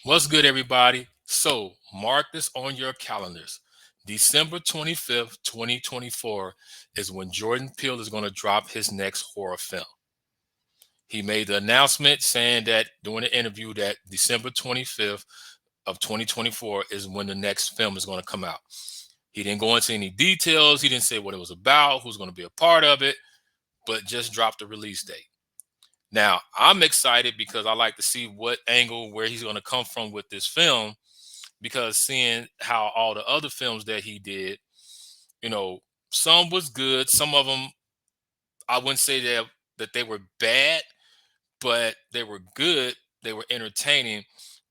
What's good, everybody? So, mark this on your calendars. December 25th, 2024 is when Jordan Peele is going to drop his next horror film. He made the announcement saying that during the interview that December 25th of 2024 is when the next film is going to come out. He didn't go into any details. He didn't say what it was about, who's going to be a part of it, but just dropped the release date. Now, I'm excited because I like to see what angle, where he's going to come from with this film, because seeing how all the other films that he did, you know, some was good, some of them I wouldn't say that they were bad, but they were good, they were entertaining,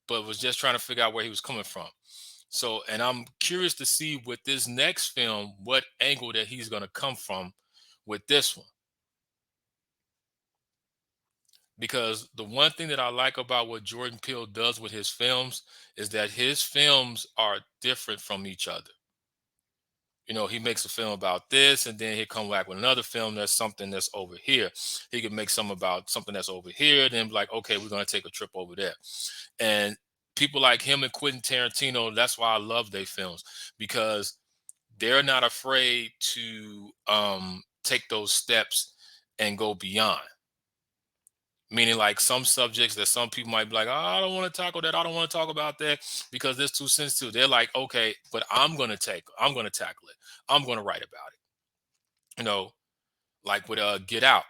but was just trying to figure out where he was coming from. So, and I'm curious to see with this next film what angle that he's going to come from with this one. Because the one thing that I like about what Jordan Peele does with his films is that his films are different from each other. He makes a film about this, and then he'll come back with another film that's something that's over here. He could make some about something that's over here, then be like, okay, we're gonna take a trip over there. And people like him and Quentin Tarantino, that's why I love their films, because they're not afraid to take those steps and go beyond. Meaning, like some subjects that some people might be like, oh, I don't want to tackle that. I don't want to talk about that because it's too sensitive. They're like, okay, but I'm gonna tackle it. I'm gonna write about it. You know, like with Get Out,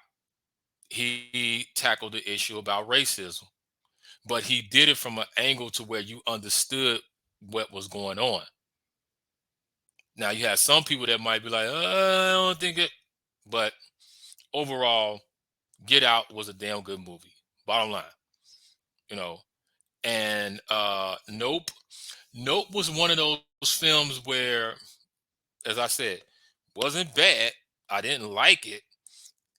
he tackled the issue about racism, but he did it from an angle to where you understood what was going on. Now you have some people that might be like, I don't think it, but overall, Get Out was a damn good movie. Bottom line, you know. And Nope was one of those films where, as I said, wasn't bad. I didn't like it.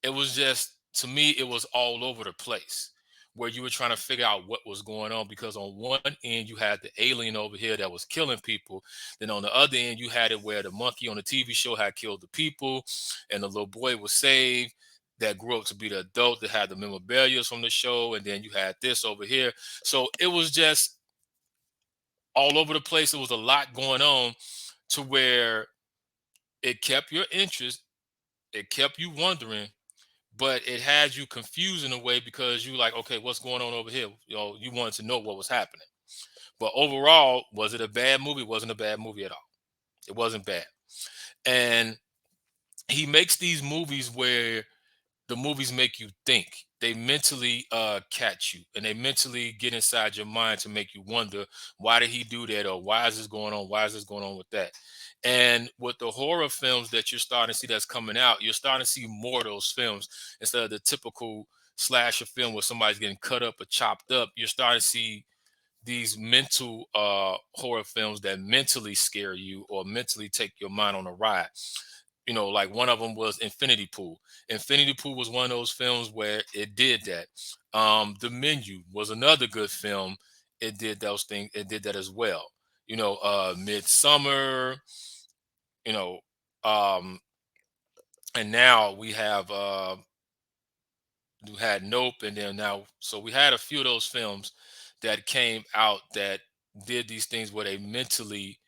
It was just, to me, it was all over the place, where you were trying to figure out what was going on, because on one end you had the alien over here that was killing people. Then on the other end you had it where the monkey on the TV show had killed the people, and the little boy was saved, that grew up to be the adult that had the memorabilia from the show, and then you had this over here. So it was just all over the place. It was a lot going on, to where it kept your interest, it kept you wondering, but it had you confused in a way, because you like, okay, what's going on over here? You wanted to know what was happening. But overall, was it a bad movie? It wasn't a bad movie at all. It wasn't bad. And he makes these movies where the movies make you think. They mentally catch you, and they mentally get inside your mind to make you wonder, why did he do that, or why is this going on? Why is this going on with that? And with the horror films that you're starting to see that's coming out, you're starting to see more of those films instead of the typical slasher film where somebody's getting cut up or chopped up. You're starting to see these mental horror films that mentally scare you or mentally take your mind on a ride. Like one of them was Infinity Pool. Infinity Pool was one of those films where it did that. The Menu was another good film. It did those things. It did that as well. Midsummer. You know, um, and now we had Nope, and then now, so we had a few of those films that came out that did these things where they mentally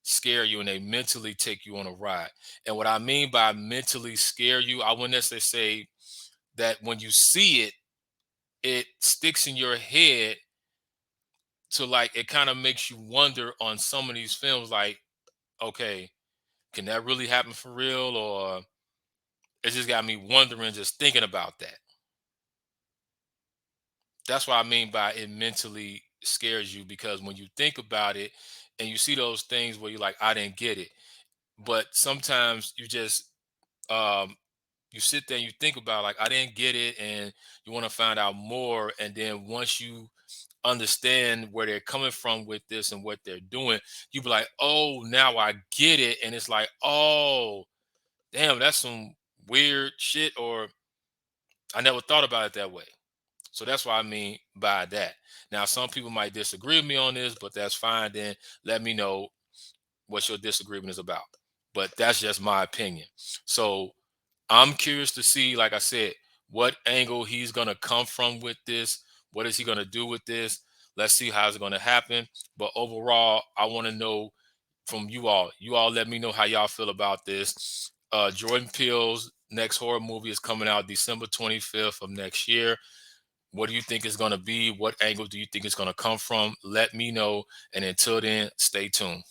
scare you and they mentally take you on a ride. And what I mean by mentally scare you, I wouldn't necessarily say that when you see it, it sticks in your head, to like, it kind of makes you wonder on some of these films, like, okay, can that really happen for real? Or it just got me wondering just thinking about that. That's what I mean by it mentally scares you, because when you think about it and you see those things where you're like, I didn't get it. But sometimes you just you sit there and you think about, like, I didn't get it, and you want to find out more. And then once you understand where they're coming from with this and what they're doing, you be like, oh, now I get it. And it's like, oh, damn, that's some weird shit, or I never thought about it that way. So that's what I mean by that. Now, some people might disagree with me on this, but that's fine. Then let me know what your disagreement is about. But that's just my opinion. So I'm curious to see, like I said, what angle he's gonna come from with this. What is he gonna do with this? Let's see how it's going to happen. But overall, I want to know from you all. You all let me know how y'all feel about this. Jordan Peele's next horror movie is coming out December 25th of next year. What do you think it's going to be? What angle do you think it's going to come from? Let me know. And until then, stay tuned.